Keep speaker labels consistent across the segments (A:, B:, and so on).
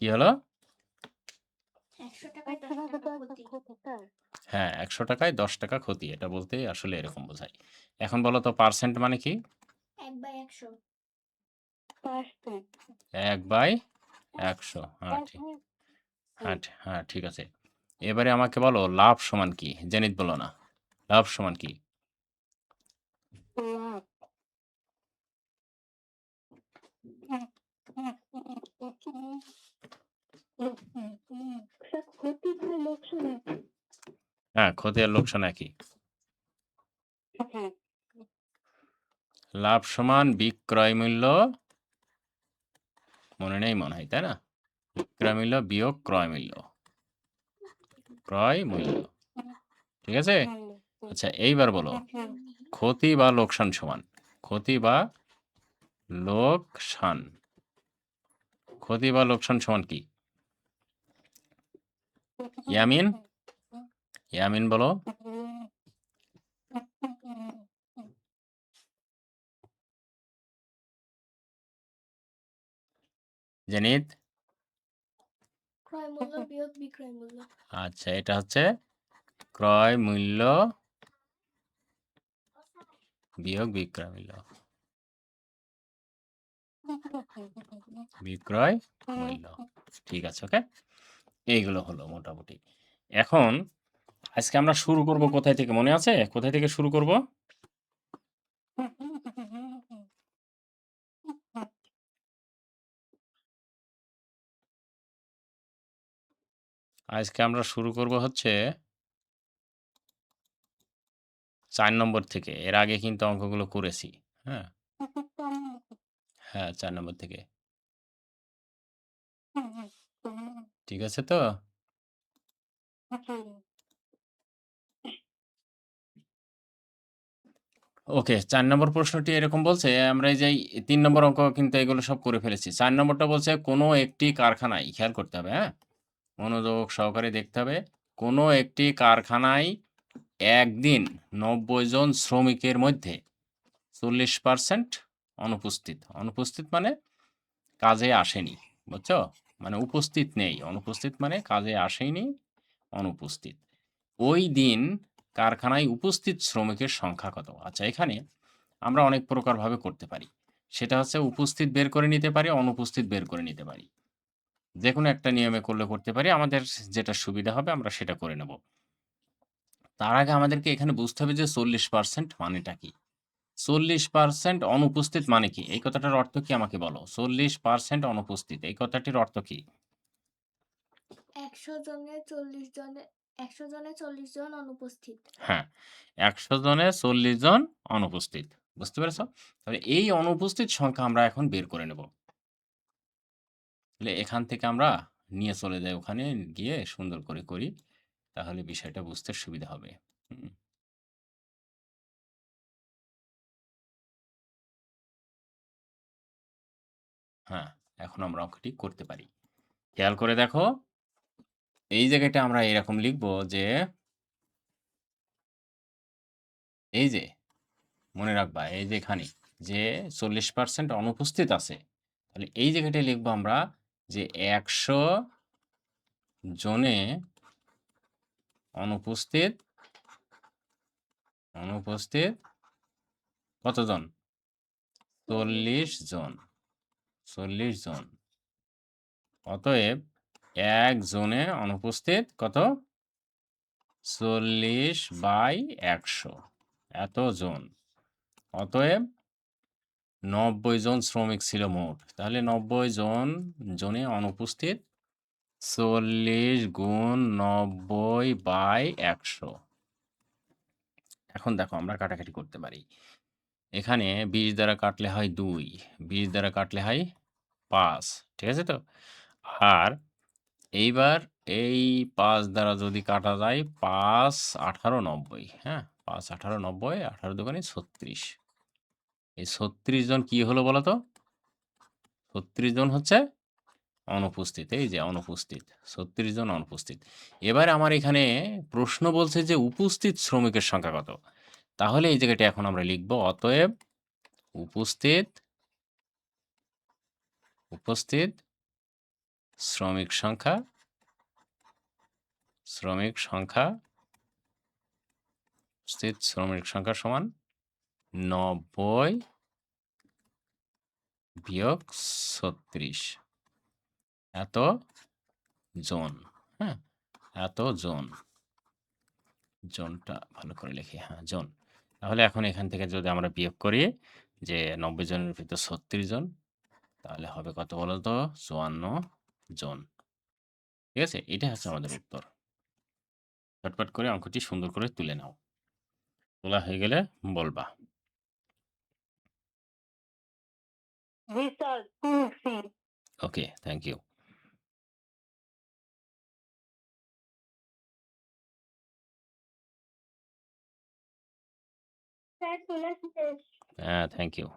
A: কি হলো?
B: ১০০ টাকায় ১০ টাকা ক্ষতি।
A: হ্যাঁ, ১০০ টাকায় ১০ টাকা ক্ষতি। এটা বলতে আসলে এরকম বোঝায়। এখন বলো তো পার্সেন্ট মানে কি?
B: ১/১০০
A: ১/১০০। হ্যাঁ, ঠিক আছে। এবারে আমাকে বলো লাভ সমান কি? জেনিত বলো না। লাভ সমান কি? হ্যাঁ, ক্ষতি আর লোকসান একই। লাভ সমান বিক্রয় মূল্য, মনে নেই মনে হয়, তাই না? বিক্রয় মূল্য বিয়োগ ক্রয় মূল্য। ক্রয় মূল্য। ঠিক আছে? আচ্ছা এইবার বলো ক্ষতি বা লোকসান সমান। ক্ষতি বা লোকসান। ক্ষতি বা লোকসান সমান কি? ইয়ামিন? ইয়ামিন বলো। জেনিত?
B: ক্রয় মূল্য বিয়োগ বিক্রয় মূল্য।
A: আচ্ছা এটা হচ্ছে ক্রয় মূল্য বিয়োগ বিক্রয় মূল্য। বিক্রয় মূল্য। ঠিক আছে, ওকে? এইগুলো হলো মোটামুটি। এখন আজকে আমরা শুরু করব কোথায় থেকে, মনে আছে? কোথায় থেকে শুরু করব? আজকে আমরা শুরু করব হচ্ছে ৪ নম্বর থেকে। এর আগে কিন্তু অঙ্কগুলো করেছি। হ্যাঁ? হ্যাঁ, ৪ নম্বর থেকে। ঠিক আছে তো? ওকে, ৪ নম্বর প্রশ্নটি এরকম বলছে, আমরা এই যে ৩ নম্বর অঙ্ক কিন্তু এগুলো সব করে ফেলেছি। ৪ নম্বরটা বলছে কোনো একটি কারখানায়, খেয়াল করতে হবে, হ্যাঁ? মনোযোগ সহকারে দেখতে হবে। কোনো একটি কারখানায় একদিন ৯০ জন শ্রমিকের মধ্যে ৪০% অনুপস্থিত। অনুপস্থিত মানে কাজে আসেনি। বুঝছো? মানে উপস্থিত নেই। অনুপস্থিত মানে কাজে আসেনি, অনুপস্থিত। ওই দিন কারখানায় উপস্থিত শ্রমিকের সংখ্যা কত? আচ্ছা এখানে আমরা অনেক প্রকারভাবে করতে পারি। সেটা হচ্ছে উপস্থিত বের করে নিতে পারি, অনুপস্থিত বের করে নিতে পারি। যেকোনো একটা নিয়মে করলে করতে পারি। আমাদের যেটা সুবিধা হবে আমরা সেটা করে নেব। তার আগে আমাদেরকে এখানে বুঝতে হবে যে ৪০% মানেটা কি? ৪০% অনুপস্থিত মানে কি? এই কথাটার অর্থ কি আমাকে বলো? ৪০% অনুপস্থিত। এই কথাটির অর্থ কি?
B: ১০০ জনে ৪০ জন অনুপস্থিত।
A: হ্যাঁ, ১০০ জনে ৪০ জন অনুপস্থিত। বুঝতে পেরেছ? তাহলে এই অনুপস্থিত সংখ্যা আমরা এখন বের করে নেব। তাহলে এখান থেকে আমরা নিয়ে চলে যাই ওখানে, গিয়ে সুন্দর করে করি। তাহলে বিষয়টা বুঝতে সুবিধা হবে। হুম। হ্যাঁ, এখন আমরা অঙ্কটি করতে পারি। খেয়াল করে দেখো, এই জায়গাটা আমরা এরকম লিখব যে এই যে মনে রাখবা এই যে এখানে যে ৪০% অনুপস্থিত আছে, তাহলে এই জায়গাটায় লিখবো আমরা যে ১০০ জনে অনুপস্থিত কতজন? ৪০ জন। ৪০ জন। অতএব ১ জনে অনুপস্থিত কত? ৪০/১০০। এত জন। অতএব ৯০ জন শ্রমিক ছিল মোট। তাহলে ৯০ জনে অনুপস্থিত ৪০ গুণ ৯০/১০০। এখন দেখো আমরা কাটাকাটি করতে পারি। এখানে ২০ দ্বারা কাটলে হয় ২, ২০ দ্বারা কাটলে হয় ৫। ঠিক আছে তো? আর এইবার এই ৫ দ্বারা যদি কাটা যায় ৫, ১৮, ৯০, হ্যাঁ? ৫, ১৮, ৯০, ১৮ দুগুণে ৩৬। এই ৩৬ জন কি হলো বলো তো? ৩৬ জন হচ্ছে অনুপস্থিত। এই যে অনুপস্থিত। ৩৬ জন অনুপস্থিত। এবার আমার এখানে প্রশ্ন বলছে যে উপস্থিত শ্রমিকের সংখ্যা কত? তাহলে এই জায়গাটা এখন আমরা লিখব অতএব উপস্থিত শ্রমিক সংখ্যা উপস্থিত শ্রমিক সংখ্যা সমান 90 বিয়োগ 36 এত জন। হ্যাঁ, এত জন। জনটা ভালো করে লিখি, হ্যাঁ জন। তাহলে এখন এখান থেকে যদি আমরা বিয়োগ করি যে 90 জনের ভিতর 36 জন, তাহলে হবে কত বলো তো? 54 জন। ঠিক আছে, এটা হচ্ছে আমাদের উত্তর। চটপট করে অঙ্কটি সুন্দর করে তুলে নাও। তোলা হয়ে গেলে বলবা। ওকে, থ্যাংক ইউ। হ্যাঁ, থ্যাংক ইউ।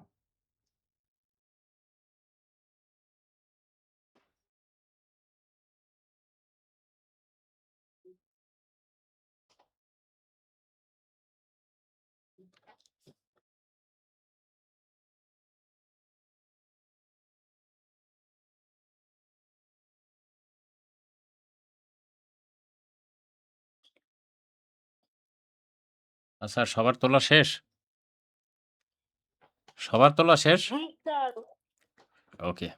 A: আচ্ছা, সবার তোলা শেষ? সবার তোলা শেষ? ওকে,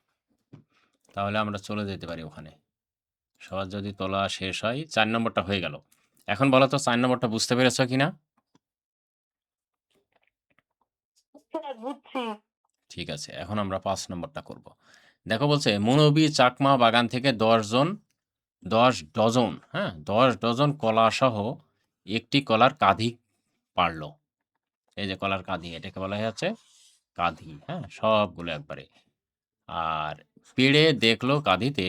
A: তাহলে আমরা চলে যেতে পারি ওখানে। সবার যদি তোলা শেষ হয়, 4 নম্বরটা হয়ে গেল। এখন বলো তো 4 নম্বরটা বুঝতে পেরেছ কিনা? ঠিক আছে, এখন আমরা 5 নম্বরটা করব। দেখো বলছে মৌলভী চাকমা বাগান থেকে 10 ডজন, হ্যাঁ 10 ডজন কলা সহ একটি কলার কাঁধি পারল। এই যে কলার কাঁধি, এটাকে বলা হচ্ছে কাঁধি, হ্যাঁ সবগুলো একবারে। আর পেড়ে দেখলো কাঁধিতে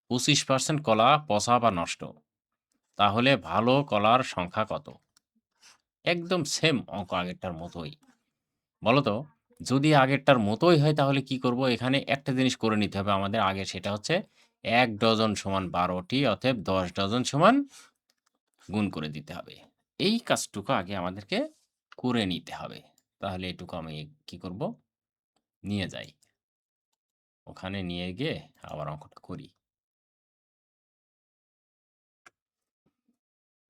A: 25% কলা পচা বা নষ্ট। তাহলে ভালো কলার সংখ্যা কত? একদম সেম অঙ্ক আগেরটার মতোই। বলো তো, যদি আগেরটার মতোই হয় তাহলে কি করব? এখানে একটা জিনিস করে নিতে হবে আমাদের আগে, সেটা হচ্ছে 1 ডজন সমান 12টি, অতএব 10 ডজন সমান গুণ করে দিতে হবে। এই কাজটুকু আগে আমাদেরকে করে নিতে হবে। তাহলে এটুকু আমি কি করব? নিয়ে যাই। ওখানে নিয়ে গিয়ে আবার অঙ্কটা করি।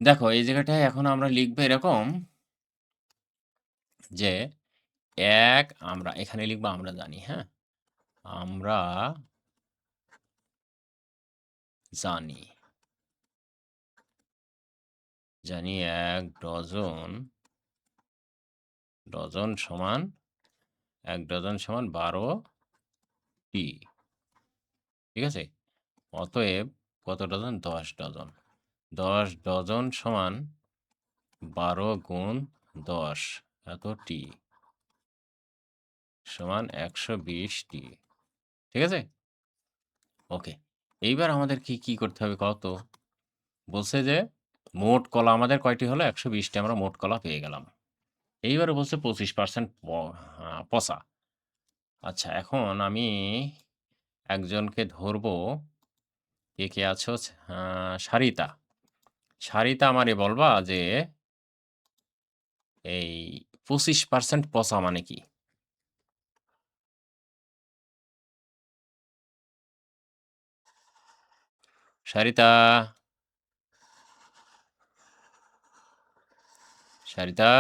A: দেখো এই জায়গাটায় এখন আমরা লিখব এরকম যে 1 আমরা এখানে লিখব আমরা জানি, হ্যাঁ? আমরা জানি। 1 ডজন সমান 1 ডজন সমান 12টি। ঠিক আছে? অতএব কত ডজন? 10 ডজন। 10 ডজন সমান 12 গুণ 10 এতটি সমান 120টি। ঠিক আছে? ওকে। এইবার আমাদের কি করতে হবে কত? বলছে যে মোট কলা আমাদের কয়টি হলো? 120টি, আমরা মোট কলা পেয়ে গেলাম। এইবারে বলছে 25% পচা। আচ্ছা, এখন আমি একজনকে ধরবো। কে আছো? সারিতা। সারিতা আমারে বলবা যে এই 25% পচা মানে কি? সারিতা? সারিতা?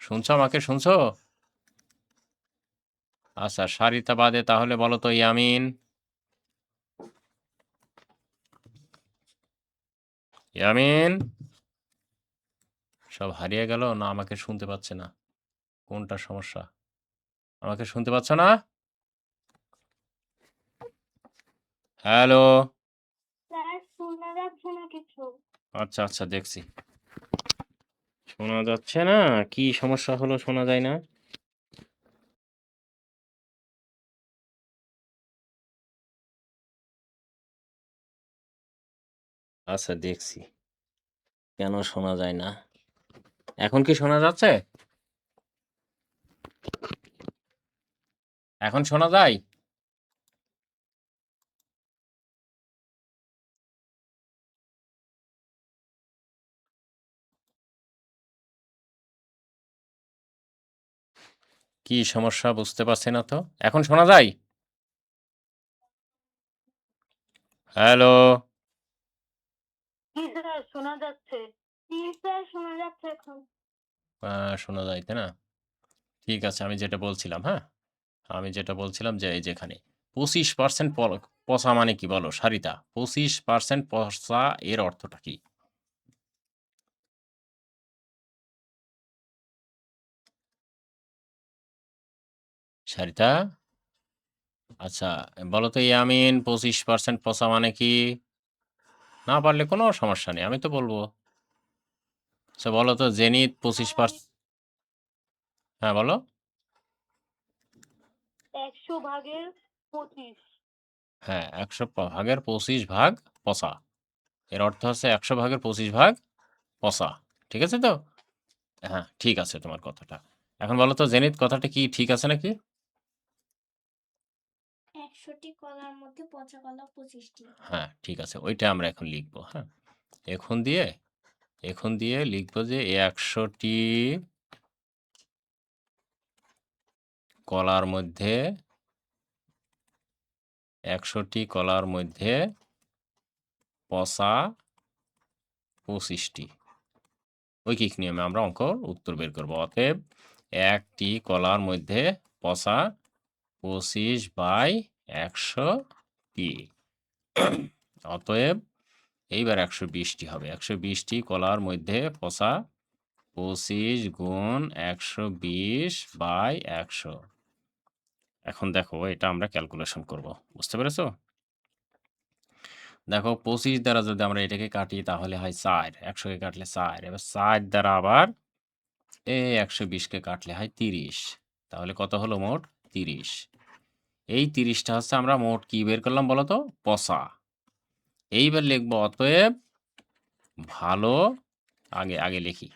A: শুনছো আমাকে, শুনছো? আচ্ছা, সারিতা বাদে তাহলে বলো তো ইয়ামিন। ইয়ামিন? সব হারিয়ে গেল না আমাকে শুনতে পাচ্ছে না? কোনটা সমস্যা? আমাকে শুনতে পাচ্ছ না? হ্যালো?
B: শোনা যাচ্ছে না কিছু।
A: আচ্ছা, আচ্ছা দেখছি। শোনা যাচ্ছে না? কি সমস্যা হলো শোনা যায় না? আচ্ছা দেখছি। কেন শোনা যায় না? এখন কি শোনা যাচ্ছে? এখন শোনা যায়? কি সমস্যা বুঝতে পারছি না তো। এখন শোনা যায়? হ্যালো?
C: জি স্যার শোনা যাচ্ছে। জি স্যার শোনা যাচ্ছে এখন।
A: শোনা যায়, তাই না? ঠিক আছে, আমি যেটা বলছিলাম, হ্যাঁ? আমি যেটা বলছিলাম যে এই যে এখানে 25% পচা মানে কি বলো সারিতা? 25% পচা এর অর্থটা কি? সারিতা? আচ্ছা, বলো তো ইয়ামিন 25% পচা মানে কি? না পারলে কোনো সমস্যা নেই, আমি তো বলবো। আচ্ছা বলো তো জেনিথ
C: স্যার
A: 25%
C: আমি
A: হ্যাঁ বলো?
C: ১০০ ভাগের ২৫।
A: হ্যাঁ, ১০০ ভাগের ২৫ ভাগ পচা। এর অর্থ হচ্ছে ১০০ ভাগের ২৫ ভাগ পচা। ঠিক আছে তো? হ্যাঁ, ঠিক আছে তোমার কথাটা। এখন বলো তো জেনিথ কথাটা কি ঠিক আছে নাকি?
B: ১০০টি কলার মধ্যে পচা কলা ২৫টি।
A: হ্যাঁ, ঠিক আছে। ওইটা আমরা এখন লিখব, হ্যাঁ? এখন দিয়ে লিখব যে ১০০টি কলার মধ্যে ১০০টি কলার মধ্যে পচা ২৫টি। ঐকিক নিয়মে আমরা অঙ্কর উত্তর বের করব। অতএব একটি কলার মধ্যে পচা ২৫/১০০টি। অতএব এইবার ১২০টি হবে। ১২০টি কলার মধ্যে পচা ২৫ গুণ ১২০/১০০। এখন দেখো এটা আমরা ক্যালকুলেশন করব। বুঝতে পেরেছো? দেখো ২৫ দ্বারা যদি আমরা এটাকে কাটি তাহলে হয় ৪। ১০০ কে কাটলে ৪। এবার ৪ দ্বারা আবার এই ১২০ কে কাটলে হয় ৩০। তাহলে কত হলো মোট? ৩০। এই ৩০টা হচ্ছে আমরা মোট কি বের করলাম বলো তো? পচা। এইবার লিখব অতএব ভালো আগে লিখি।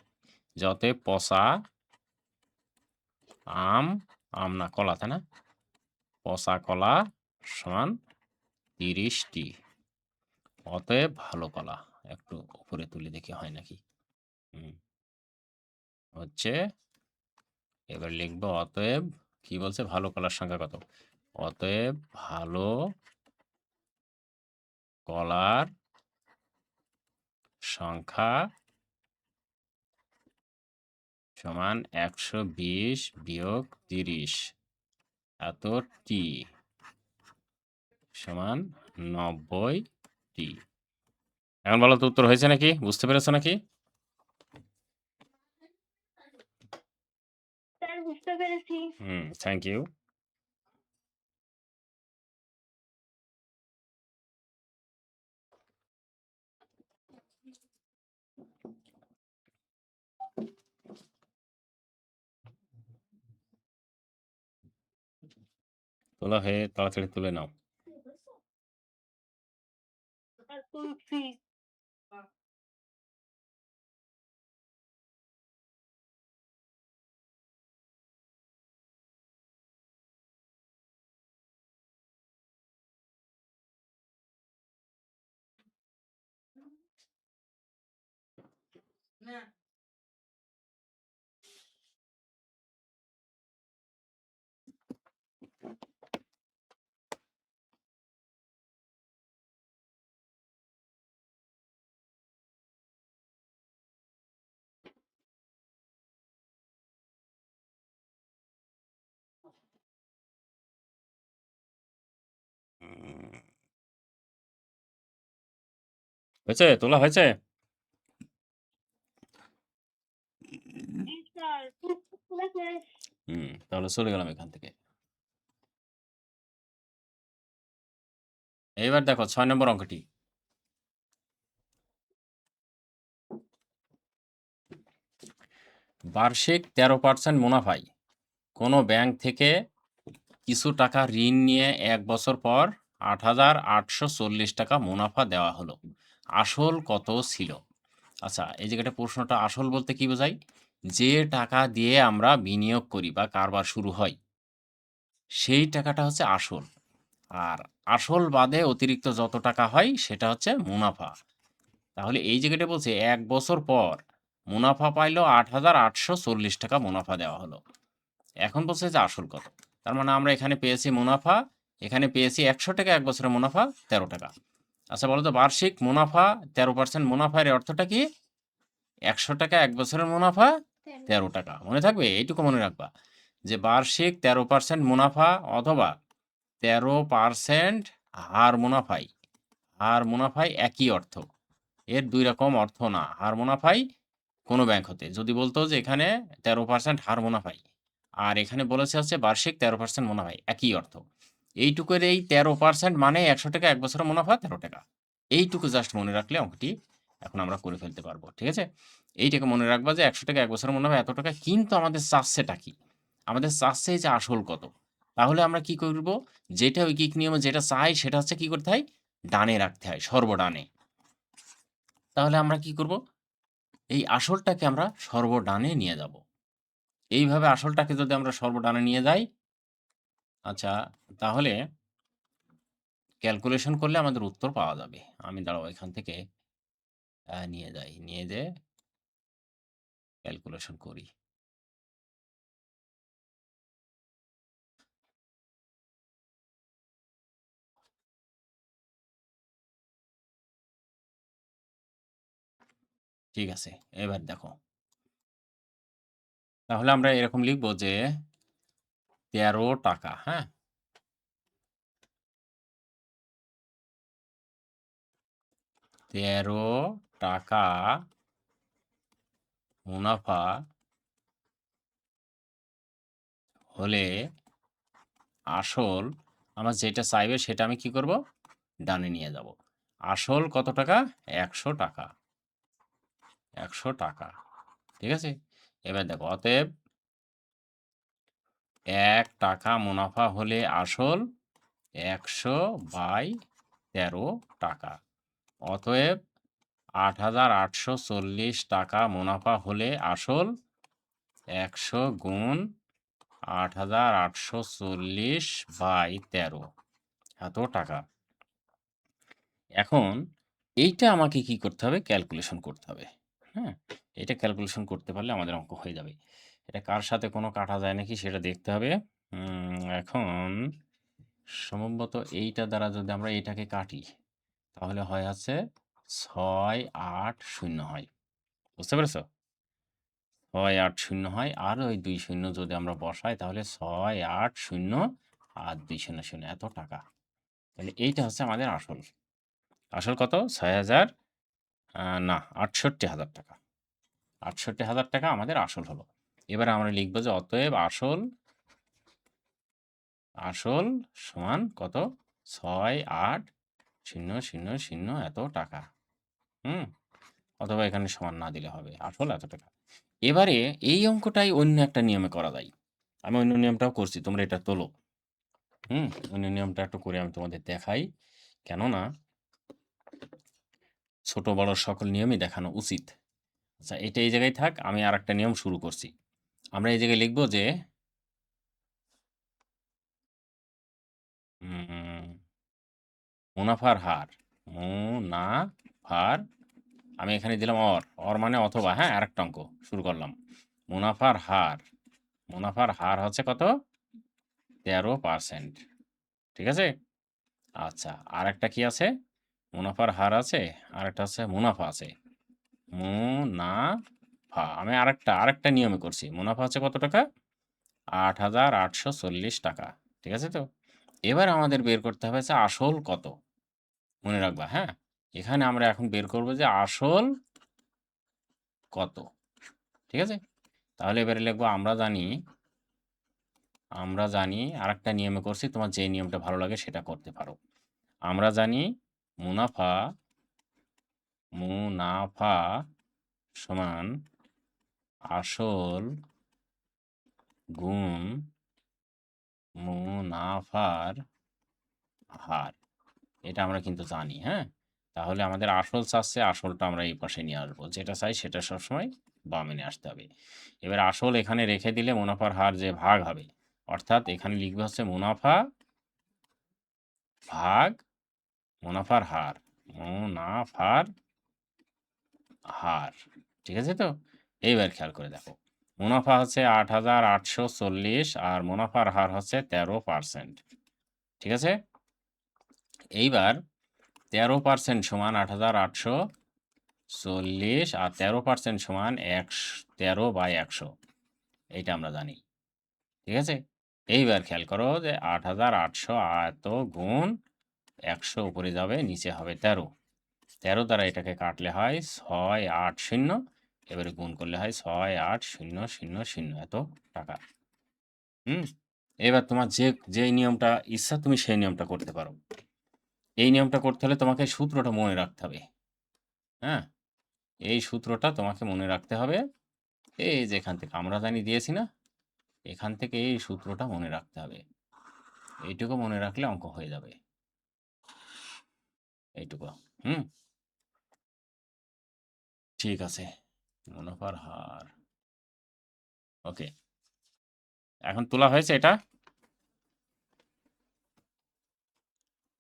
A: যে অতএব পচা আম না কলা, তাই না? পচা কলা সমান ৩০টি। অতএব ভালো কলা। একটু উপরে তুলে দেখি হয় নাকি। হচ্ছে এবার লিখব অতএব কি বলছে ভালো কলার সংখ্যা কত? অতএব ভালো কলার সংখ্যা সমান ১২০ বিয়োগ ৩০ এতটি সমান ৯০টি। এখন বলো তো উত্তর হয়েছে নাকি? বুঝতে পেরেছো নাকি?
C: স্যার বুঝতে পেরেছি।
A: Thank you. তোলা হয়ে তাড়াতাড়ি তুলে নাও।
C: স্যার তুলছি।
A: হয়েছে? তোলা হয়েছে?
C: জি স্যার তুলে শেষ।
A: তাহলে চলে গেলাম এখান থেকে। এইবার দেখো ৬ নম্বর অঙ্কটি। বার্ষিক ১৩% মুনাফায় কোনো ব্যাংক থেকে কিছু টাকা ঋণ নিয়ে ১ বছর পর ৮,৮৪০ টাকা মুনাফা দেওয়া হলো। আসল কত ছিল? আচ্ছা, এই জায়গাটা প্রশ্নটা আসল বলতে কি বোঝায়? যে টাকা দিয়ে আমরা বিনিয়োগ করি বা কারবার শুরু হয়, সেই টাকাটা হচ্ছে আসল। আর আসল বাদে অতিরিক্ত যত টাকা হয় সেটা হচ্ছে মুনাফা। তাহলে এই জায়গাটা বলছে ১ বছর পর মুনাফা পাইলো ৮,৮৪০ টাকা মুনাফা দেওয়া হলো। এখন বলছে যে আসল কত? তার মানে আমরা এখানে পেয়েছি মুনাফা, এখানে পেয়েছি ১০০ টাকা ১ বছরের মুনাফা ১৩ টাকা। আচ্ছা বলো তো বার্ষিক মুনাফা 13% মুনাফার এর অর্থটা কি? ১০০ টাকা ১ বছরের মুনাফা 13 টাকা। মনে থাকবে? এইটুকু মনে রাখবা। যে বার্ষিক 13% মুনাফা অথবা 13% হার মুনাফায় একই অর্থ। এর ২ রকম অর্থ না। হার মুনাফাই কোনো ব্যাংক হতে। যদি বলতো যে এখানে 13% হার মুনাফাই। আর এখানে বলেছে হচ্ছে বার্ষিক 13% মুনাফাই। একই অর্থ। এইটুকুর এই 13% মানে ১০০ টাকা ১ বছরের মুনাফা ১৩ টাকা। এইটুকু জাস্ট মনে রাখলে অঙ্কটি এখন আমরা করে ফেলতে পারবো। ঠিক আছে? এইটাকে মনে রাখবা যে ১০০ টাকা ১ বছরের মুনাফা এত টাকা। কিন্তু আমাদের চাচ্ছেটা কি? আমাদের চাচ্ছে যে আসল কত? তাহলে আমরা কি করব? যেটা ঐকিক নিয়মে যেটা চাই সেটা হচ্ছে কি করতে হয়? ডানে রাখতে হয়, সর্বডানে। তাহলে আমরা কি করব? এই আসলটাকে আমরা সর্বডানে নিয়ে যাব। এইভাবে আসলটাকে যদি আমরা সর্বডানে নিয়ে যাই, আচ্ছা তাহলে ক্যালকুলেশন করলে আমাদের উত্তর পাওয়া যাবে। আমি দাঁড়াও এখান থেকে নিয়ে যাই। নিয়ে যেয়ে ক্যালকুলেশন করি। ঠিক আছে। এবার দেখো। তাহলে আমরা এরকম লিখব যে ১৩ টাকা, হ্যাঁ? ১৩ টাকা মুনাফা হলে আসল আমার যেটা চাইবে সেটা আমি কি করব? ডানে নিয়ে যাব। আসল কত টাকা? ১০০ টাকা। ১০০ টাকা। ঠিক আছে? এবার দেখো অতএব ১ টাকা মুনাফা হলে আসল ১০০/১৩ টাকা। অতএব ৮,৮৪০ টাকা মুনাফা হলে আসল ১০০ গুণ ৮,৮৪০/১৩ এত টাকা। এখন এইটা আমাকে কি করতে হবে? ক্যালকুলেশন করতে হবে। হ্যাঁ? এটা ক্যালকুলেশন করতে পারলে আমাদের অঙ্ক হয়ে যাবে। এটা কার সাথে কোনো কাটা যায় নাকি সেটা দেখতে হবে। এখন সম্ভবত এইটা দ্বারা যদি আমরা এটাকে কাটি, তাহলে হয় হচ্ছে ৬৮০ হয়। বুঝতে পেরেছ? ৬৮০ হয় আর ওই ২ শূন্য যদি আমরা বসাই তাহলে ৬৮০ আর ২ শূন্য শূন্য এত টাকা। তাহলে এইটা হচ্ছে আমাদের আসল। আসল কত? ৬,০০০ না ৬৮,০০০ টাকা। ৬৮,০০০ টাকা আমাদের আসল হলো। এবার আমরা লিখব যে অতএব আসল সমান কত? ৬৮০০০ এত টাকা। হুম? অথবা এখানে সমান না দিলে হবে। আসল এত টাকা। এবারে এই অঙ্কটাই অন্য একটা নিয়মে করা যায়। আমি অন্য নিয়মটাও করছি। তোমরা এটা তোলো। অন্য নিয়মটা একটু করে আমি তোমাদের দেখাই। কেননা ছোট বড় সকল নিয়মই দেখানো উচিত। আচ্ছা এটা এই জায়গায় থাক। আমি আরেকটা নিয়ম শুরু করছি। আমরা এই জায়গায় লিখব যে মুনাফার হার। মুনাফার আমি এখানে দিলাম অর মানে অথবা, হ্যাঁ? আরেকটা অঙ্ক শুরু করলাম। মুনাফার হার হচ্ছে কত? ১৩%। ঠিক আছে? আচ্ছা আরেকটা কি আছে? মুনাফার হার আছে, আরেকটা হচ্ছে মুনাফা আছে। মুনাফা আমি আরেকটা নিয়মে করছি। মুনাফা হচ্ছে কত টাকা? ৮,৮৪০ টাকা। ঠিক আছে তো? এবার আমাদের বের করতে হবে যে আসল কত? মনে রাখবা, হ্যাঁ? এখানে আমরা এখন বের করব যে আসল কত? ঠিক আছে? তাহলে এবারে লিখব আমরা জানি আরেকটা নিয়মে করছি। তোমার যে নিয়মটা ভালো লাগে সেটা করতে পারো। আমরা জানি মুনাফা সমান আসল গুণ মুনাফার হার। এটা আমরা কিন্তু জানি, হ্যাঁ? তাহলে আমাদের আসল চাচ্ছে, আসলটা আমরা এই পাশে নিয়ে আসবো। যেটা চাই সেটা সবসময় বামে নিয়ে আসতে হবে। এবার আসল এখানে রেখে দিলে মুনাফার হার যে ভাগ হবে, অর্থাৎ এখানে লিখবে হচ্ছে মুনাফা ভাগ মুনাফার হার। মুনাফার হার। ঠিক আছে তো? এইবার খেয়াল করে দেখো। মুনাফা হচ্ছে ৮,৮৪০ আর মুনাফার হার হচ্ছে ১৩%। ঠিক আছে? এইবার 13% সমান 8,840 আর 13% সমান 13/100 এইটা আমরা জানি। ঠিক আছে? এইবার খেয়াল করো যে 8,800 এত গুণ 100 উপরে যাবে, নিচে হবে 13। 13 দ্বারা এটাকে কাটলে হয় 680, এবারে গুণ করলে হয় 68000 এত টাকা। এবার তোমার যেই নিয়মটা ইচ্ছা তুমি সেই নিয়মটা করতে পারো। এই নিয়মটা করতে হলে তোমাকে সূত্রটা মনে রাখতে হবে। হ্যাঁ? এই সূত্রটা তোমাকে মনে রাখতে হবে। এই যে এখান থেকে আমরা জানি দিয়েছি না? এখান থেকে এই সূত্রটা মনে রাখতে হবে। এইটুকু মনে রাখলে অঙ্ক হয়ে যাবে। এইটুকু। হুম? ঠিক আছে। মুনাফার হার। ওকে। এখন তোলা হয়েছে এটা?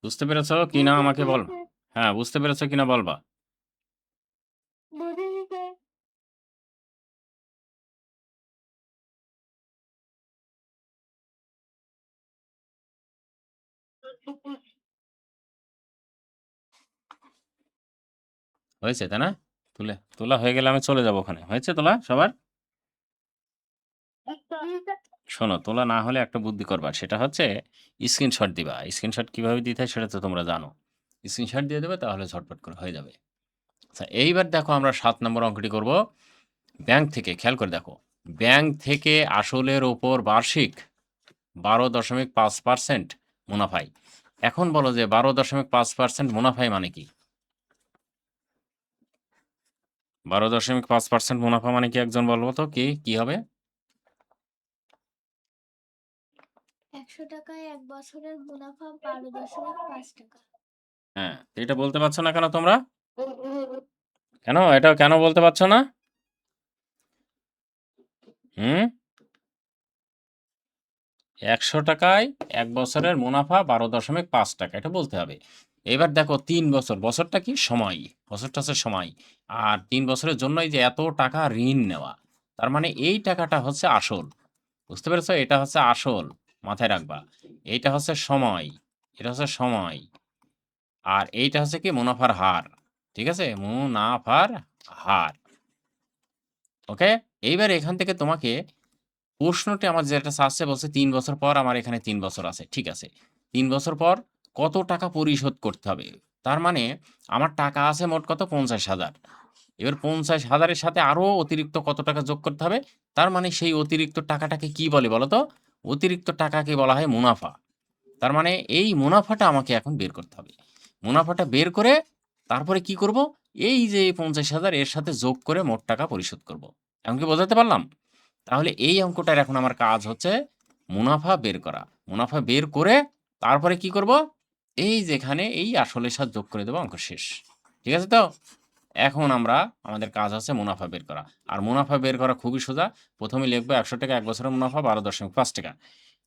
A: বুঝতে পেরেছ কিনা আমাকে বল। হ্যাঁ, বুঝতে পেরেছ কিনা বলবা।
C: বুঝেছি স্যার।
A: হয়েছে তাই না? তোলা হয়ে গেলে আমি চলে যাব ওখানে। হয়েছে তোলা সবার? শোনো, তোলা না হলে একটা বুদ্ধি করবা। সেটা হচ্ছে স্ক্রিনশট দিবা। স্ক্রিনশট কিভাবে দিতে হয় সেটা তো তোমরা জানো। স্ক্রিনশট দিয়ে দেবে, তাহলে ঝটপট করে হয়ে যাবে। আচ্ছা, এইবার দেখো আমরা 7 নম্বর অঙ্কটি করব। ব্যাংক থেকে খেয়াল করে দেখো। ব্যাংক থেকে আসলের ওপর বার্ষিক 12.5% মুনাফায়। এখন বলো যে 12.5% মুনাফায় মানে কি? 12.5% মুনাফা মানে কি একজন বলবো তো কি হবে?
B: 100 টাকায় 1 বছরের মুনাফা 12.5 টাকা।
A: হ্যাঁ, তো এটা বলতে পারছো না কেন তোমরা? এটা কেন বলতে পারছো না? হুম? 100 টাকায় 1 বছরের মুনাফা 12.5 টাকা, এটা বলতে হবে। এবার দেখো 3 বছর, বছরটা কি? সময়। বছরটা হচ্ছে সময়। আর 3 বছরের জন্যই যে এত টাকা ঋণ নেওয়া। তার মানে এই টাকাটা হচ্ছে আসল। বুঝতে পেরেছ? এটা হচ্ছে আসল। মাথায় রাখবা। এইটা হচ্ছে সময়। এটা হচ্ছে সময়। আর এইটা হচ্ছে কি? মুনাফার হার। ঠিক আছে? মুনাফার হার। ওকে? এইবার এখান থেকে তোমাকে প্রশ্নটি আমার যেটা চাচ্ছে বলছে ৩ বছর পর আমার এখানে ৩ বছর আছে। ঠিক আছে। ৩ বছর পর কত টাকা পরিশোধ করতে হবে? তার মানে আমার টাকা আছে মোট কত? ৫০,০০০। এবার ৫০,০০০ এর সাথে আরো অতিরিক্ত কত টাকা যোগ করতে হবে? তার মানে সেই অতিরিক্ত টাকাটাকে কি বলে বলো তো? অতিরিক্ত টাকাকে বলা হয় মুনাফা। তার মানে এই মুনাফাটা আমাকে এখন বের করতে হবে। মুনাফাটা বের করে তারপরে কি করব? এই যে ৫০,০০০ এর সাথে যোগ করে মোট টাকা পরিশোধ করব। এখন কি বোঝাতে পারলাম? তাহলে এই অঙ্কটার এখন আমার কাজ হচ্ছে মুনাফা বের করা। মুনাফা বের করে তারপরে কি করব? এই যেখানে এই আসলের সাথে যোগ করে দেব, অঙ্ক শেষ। ঠিক আছে তো? এখন আমাদের কাজ হচ্ছে মুনাফা বের করা। আর মুনাফা বের করা খুবই সোজা। ১ম এ লিখব ১০০ টাকা ১ বছরের মুনাফা ১২.৫ টাকা।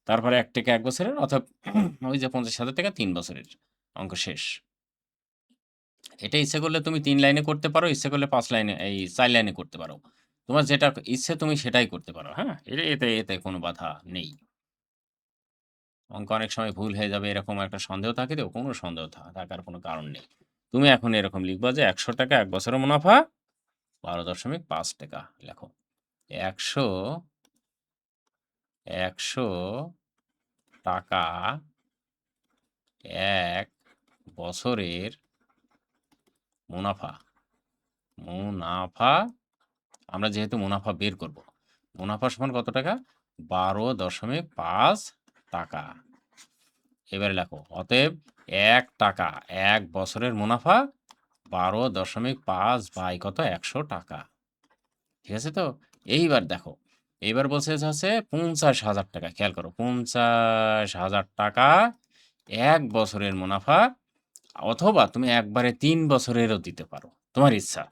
A: তারপরে ১ টাকা ১ বছরের, অর্থাৎ ওই যে ৫০,০০০ টাকা ৩ বছরের। অঙ্ক শেষ। এটা ইচ্ছে করলে তুমি ৩ লাইনে করতে পারো, ইচ্ছে করলে ৫ লাইনে ৪ লাইনে করতে পারো। তোমার যেটা ইচ্ছে তুমি সেটাই করতে পারো, হ্যাঁ? এতে কোনো বাধা নেই। অঙ্ক অনেক সময় ভুল হয়ে যাবে এরকম একটা সন্দেহ থাকে তো? কোনো সন্দেহ থাকার কোনো কারণ নেই। তুমি এখন এরকম লিখবা যে ১০০ টাকা ১ বছরের মুনাফা ১২.৫ টাকা লেখো। ১০০ টাকা ১ বছরের মুনাফা। মুনাফা আমরা যেহেতু মুনাফা বের করব। মুনাফা সমান কত টাকা? ১২.৫ টাকা। এবারে লেখো, অতএব ১ টাকা ১ বছরের মুনাফা ১২.৫ বাই কত? ১০০ টাকা। ঠিক আছে তো? এইবার দেখো, এইবার বলছে যে হচ্ছে ৫০,০০০ টাকা। খেয়াল করো, ৫০,০০০ টাকা ১ বছরের মুনাফা, অথবা তুমি একবারে ৩ বছরেরও দিতে পারো। তোমার ইচ্ছা।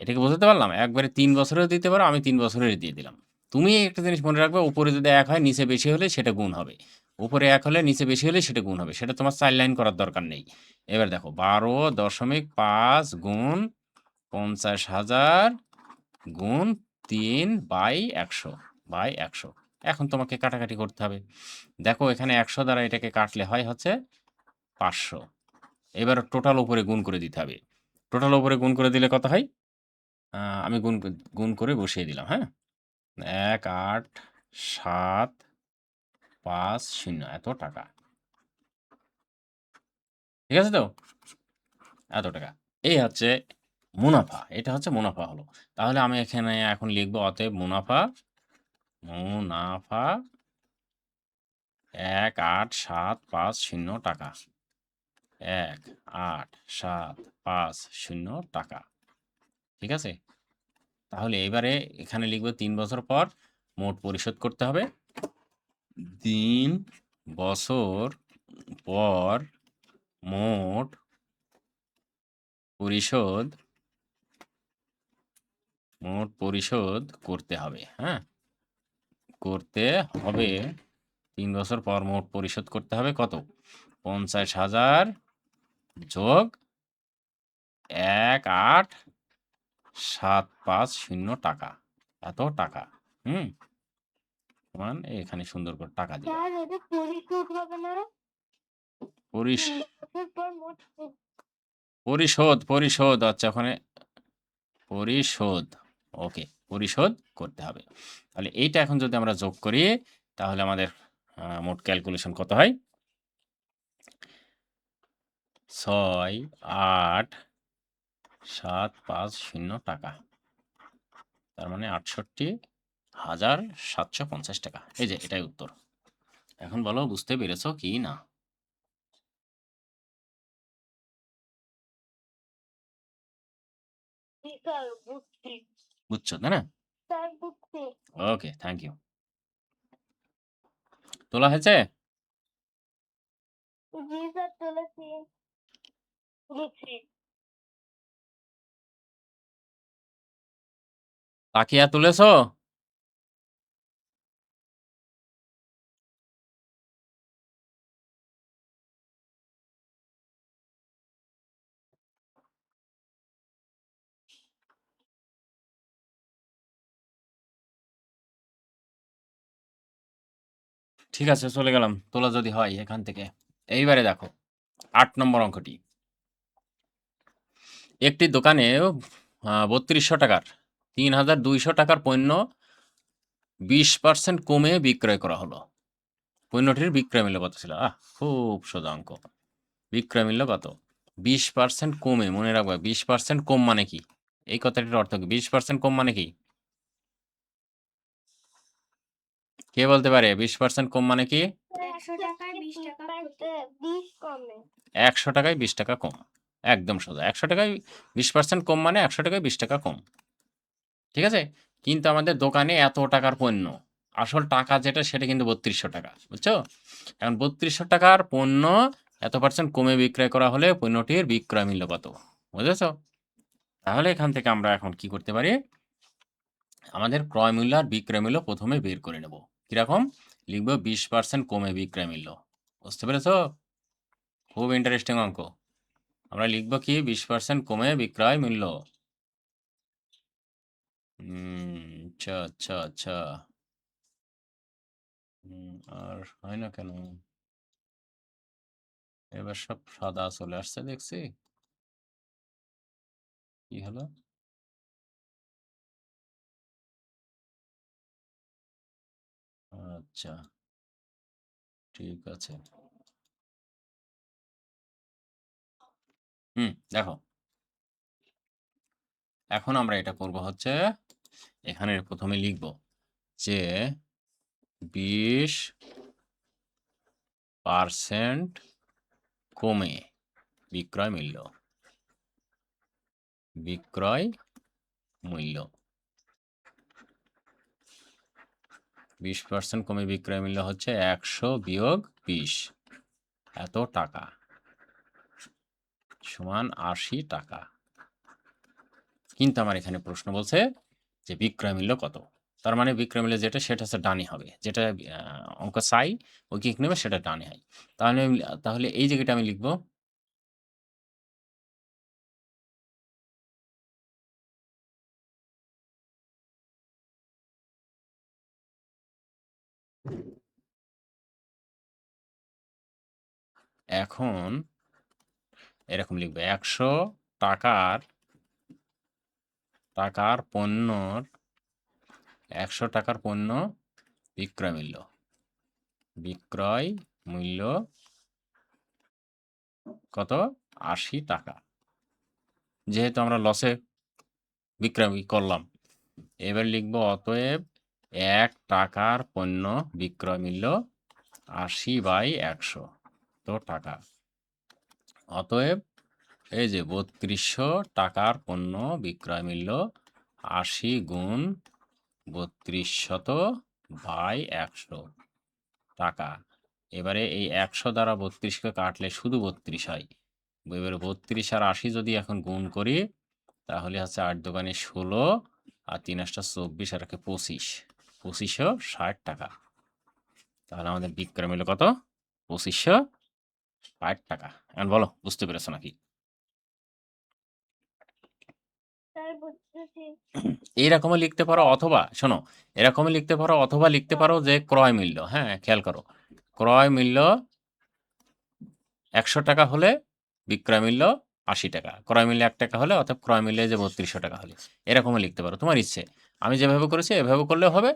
A: এটা কি বোঝাতে পারলাম? একবারে ৩ বছরেরও দিতে পারো, আমি ৩ বছরেরই দিয়ে দিলাম। তুমি একটা জিনিস মনে রাখবে, উপরে যদি ১ হয় নিচে বেশি হলে সেটা গুণ হবে। উপরে ১ হলে নিচে বেশি হলে সেটা গুণ হবে। সেটা তোমার ৪ লাইন করার দরকার নেই। এবার দেখো ১২.৫ গুণ ৫০,০০০ গুণ ৩/১০০। এখন তোমাকে কাটাকাটি করতে হবে। দেখো এখানে ১০০ দ্বারা এটাকে কাটলে হয় হচ্ছে ৫০০। এবার টোটাল উপরে গুণ করে দিতে হবে। টোটাল উপরে গুণ করে দিলে কত হয়? আমি গুণ করে বসিয়ে দিলাম, হ্যাঁ? 1,8,7,5,0 এত টাকা। ঠিক আছে তো? এত টাকা। এই হচ্ছে মুনাফা। এটা হচ্ছে মুনাফা হলো। তাহলে আমি এখানে এখন লিখব অতএব মুনাফা 1,8,7,5,0 টাকা। 1,8,7,5,0 টাকা। ঠিক আছে? তাহলে এবারে এখানে লিখব ৩ বছর পর মোট পরিশোধ করতে হবে। ৩ বছর পর মোট পরিশোধ করতে হবে, হ্যাঁ? করতে হবে ৩ বছর পর মোট পরিশোধ করতে হবে কত? ৫০,০০০ যোগ 1,8,7,5,0 টাকা। এত টাকা। সমান এখানে সুন্দর করে টাকা দিলাম।
C: স্যার এটা পরিশোধ হবে না?
A: পরিশ
C: ৩ বছর পর মোট
A: পরিশোধ আচ্ছা ওখানে পরিশোধ। ওকে, পরিশোধ করতে হবে। তাহলে এইটা এখন যদি আমরা যোগ করি তাহলে আমাদের মোট ক্যালকুলেশন কত হয়? 6,8,7,5,0 টাকা। তার মানে ৬৮,৭৫০ টাকা। এই যে এটাই উত্তর। এখন বলো বুঝতে পেরেছো কি না?
C: জি স্যার বুঝছি।
A: বুঝছো তাই না?
C: স্যার বুঝছি।
A: ওকে, থ্যাংক ইউ। তোলা হয়েছে?
C: জি স্যার তুলেছি। বুঝছি।
A: তাকিয়া তুলেছো? ঠিক আছে, চলে গেলাম। তোলা যদি হয় এখান থেকে। এইবারে দেখো ৮ নম্বর অঙ্কটি। একটি দোকানে ৩২০০ টাকার ৩,২০০ টাকার পণ্য ২০% কমে বিক্রয় করা হলো। পণ্যটির বিক্রয় মূল্য কত ছিল? খুব সোজা অঙ্ক। বিক্রয় মূল্য কত? ২০% কমে, মনে রাখবা ২০% কম মানে কি? এই কথাটির অর্থ কি? ২০% কম মানে কি? কে বলতে পারে ২০% কম মানে কি?
B: ১০০ টাকায় ২০ টাকা ক্ষতি।
C: ২০ কমে।
A: ১০০ টাকায় ২০ টাকা কম। একদম সোজা। ১০০ টাকায় ২০% কম মানে ১০০ টাকায় ২০ টাকা কম। ঠিক আছে? কিন্তু আমাদের দোকানে এত টাকার পণ্য। আসল টাকা যেটা সেটা কিন্তু ৩২০০ টাকা। বুঝছো? এখন ৩২০০ টাকার পণ্য এত % কমে বিক্রয় করা হলে পণ্যটির বিক্রয় মূল্য কত? বুঝেছো? তাহলে এখান থেকে আমরা এখন কি করতে পারি? আমাদের ক্রয় মূল্য আর বিক্রয় মূল্য প্রথমে বের করে নেব। কিরকম? লিখব ২০% কমে বিক্রয় মূল্য। বুঝতে পেরেছো? খুব ইন্টারেস্টিং অঙ্ক। আমরা লিখব কি ২০% কমে বিক্রয় মূল্য। আচ্ছা, আচ্ছা, আচ্ছা। আর হয় না কেন? এবার সব সাদা চলে আসছে দেখছি। কি হলো? আচ্ছা, ঠিক আছে। দেখো। এখন আমরা এটা করব হচ্ছে এখানে প্রথমে লিখব যে ২০% কমে বিক্রয় মূল্য। বিক্রয় মূল্য ২০% কমে বিক্রয় মূল্য হচ্ছে ১০০ বিয়োগ ২০ এত টাকা সমান ৮০ টাকা। কিন্তু আমার এখানে প্রশ্ন বলছে যে বিক্রয় মূল্য কত? তার মানে বিক্রয় মূল্য যেটা সেটা হচ্ছে ডানে হবে। যেটা অঙ্ক চাই ঐকিক নেবে সেটা ডানে হয়। তাহলে এই জায়গাটা আমি লিখব এখন এরকম লিখবে 100 টাকার পণ্যর 100 টাকার পণ্য বিক্রয় মূল্য কত? 80 টাকা। যেহেতু আমরা লসে বিক্রয় করলাম, এবার লিখব অতএব 1 টাকার পণ্য বিক্রয় মূল্য 80/100 তো টাকা। অতএব এই যে 3200 টাকার পণ্য বিক্রয় মূল্য 80 গুণ 3200/100 টাকা। এবারে এই 100 দ্বারা 32কে কাটলে শুধু 32 হয়। এবারে 32 আর 80 যদি এখন গুণ করি তাহলে হচ্ছে 8 দোকানে 16 আর 3 8 24 আর 25 2560 টাকা। তাহলে আমাদের বিক্রয় মূল্য কত? 2560 টাকা। এখন বলো বুঝতে পেরেছো নাকি?
C: স্যার বুঝতেছি।
A: এইরকমও লিখতে পারো অথবা শোনো, এরকমই লিখতে পারো অথবা লিখতে পারো যে ক্রয় মূল্য। হ্যাঁ, খেয়াল করো, ক্রয় মূল্য 100 টাকা হলে বিক্রয় মূল্য 80 টাকা, ক্রয় মূল্য 1 টাকা হলে অর্থাৎ ক্রয় মূল্য যে 3200 টাকা হলে, এরকমও লিখতে পারো, তোমার ইচ্ছে। আমি যেভাবে করেছি এভাবে করলেও হবে,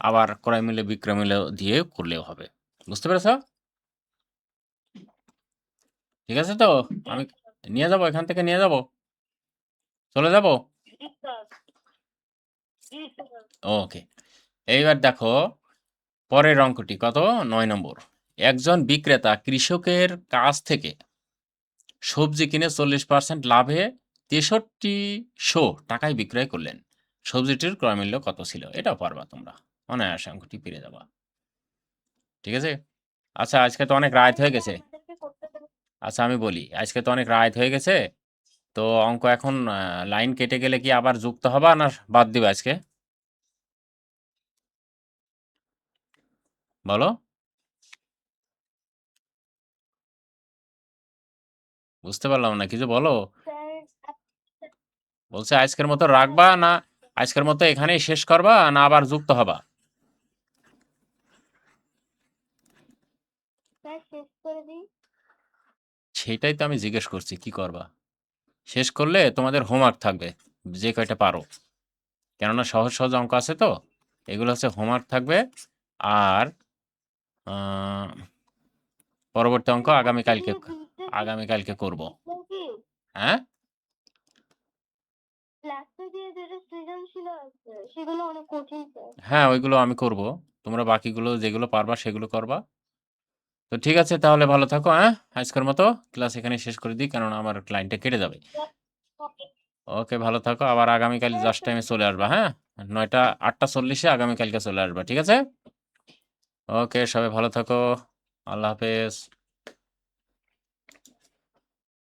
A: আবার ক্রয় মূল্য বিক্রয় মূল্য দিয়ে করলেও হবে। বুঝতে পেরেছ? ঠিক আছে তো? আমি নিয়ে যাব, এখান থেকে নিয়ে যাব, চলে যাব।
C: জি স্যার। জি স্যার।
A: ওকে, এইবার দেখো পরের অঙ্কটি কত? 9 নম্বর। একজন বিক্রেতা কৃষকের কাছ থেকে সবজি কিনে 40% লাভে 6300 টাকায় বিক্রয় করলেন। সবজিটির ক্রয় মূল্য কত ছিল? এটাও পারবা তোমরা, অনায়াসে অঙ্কটি পেরে যাবা। ঠিক আছে? আচ্ছা, আজকে তো অনেক রাত হয়ে গেছে।
C: আমাদেরকে করতে দেবেন।
A: আচ্ছা আমি বলি, আজকে তো অনেক রাত হয়ে গেছে, তো অঙ্ক এখন লাইন কেটে গেলে কি আবার যুক্ত হবা না বাদ দিবে আজকে? বলো, বুঝতে পারলাম না কিছু, বলো।
C: স্যার
A: বলছে আজকের মতো রাখবা না আজকের মতো এখানেই শেষ করবা না আবার যুক্ত হবা?
C: স্যার শেষ করে দিই।
A: সেটাই তো আমি জিজ্ঞেস করছি, কি করবা? শেষ করলে তোমাদের হোমওয়ার্ক থাকবে, যে কয়টা পারো, কেননা সহজ সহজ অঙ্ক আছে তো, এগুলো হচ্ছে হোমওয়ার্ক থাকবে। আর পরবর্তী অঙ্ক আগামীকালকে করব। হ্যাঁ,
C: লাস্টে দিয়ে যেটা সৃজনশীল আছে সেগুলো অনেক কঠিন স্যার।
A: হ্যাঁ ওইগুলো আমি করব, তোমরা বাকিগুলো যেগুলো পারবা সেগুলো করবা। তো ঠিক আছে, তাহলে ভালো থাকো। হ্যাঁ, আজকের মতো ক্লাস এখানে শেষ করে দিই, কেননা আমার ক্লায়েন্টটা কেটে যাবে।
C: ওকে।
A: ওকে, ভালো থাকো, আবার আগামীকাল জাস্ট টাইমে চলে আসবা। হ্যাঁ, 8:40 আগামীকালকে চলে আসবা, ঠিক আছে? ওকে, সবাই ভালো থাকো, আল্লাহ হাফেজ।